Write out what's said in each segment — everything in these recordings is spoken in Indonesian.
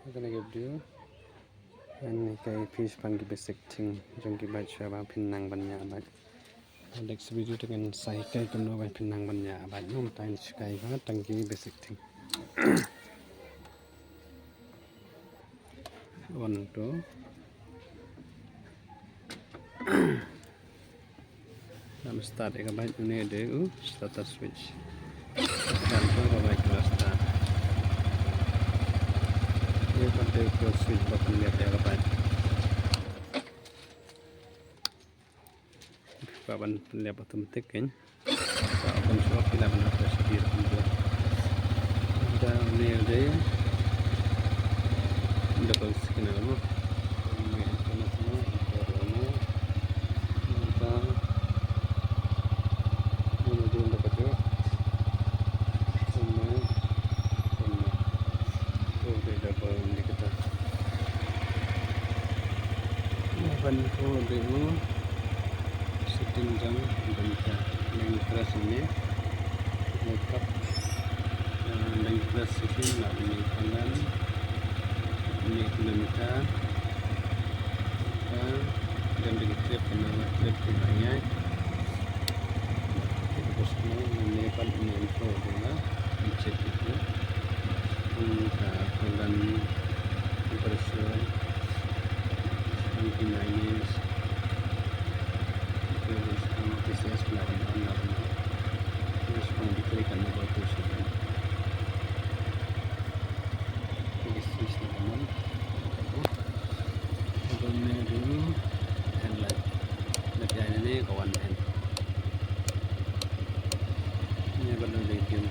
I'm gonna give you and cái fish pan cái basic thing trong cái bài chơi vào pin năng ban nhà bài next video dengan sai cái cầm nó bài pin năng ban nhà bài nó tay cái đó tăng cái basic thing on to làm start cái bài này để starter switch dan cái bài kelas start ini pada ke switch button lihat ya kapan kapan lihat otomatis kan kapan suap bila benar tersedia untuk kita ini ada double skin alamu Bantu dulu setting jam bentar yang keras ini makeup yang keras ini nggak ini kanan ini kilometer dan begitu penawar trip banyak terus ini kan info adalah cek itu dan terus Pinainis terus PCS pelawan terus diklikan nomor tujuh switch teman udah dulu handlight lihat ini kawan hand ini baru medium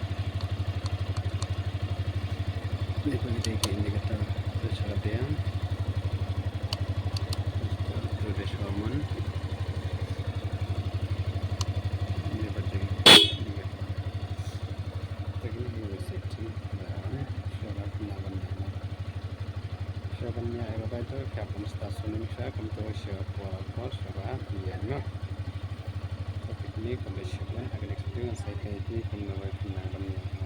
ini pakai indikator terus ada yang Deshaman ini bagian ini setting dan syaratnya apa itu kapan stasiun ini saya akan tahu siapa syarat biayanya tapi ini kalau siapa akan experience saya kayak ini kalau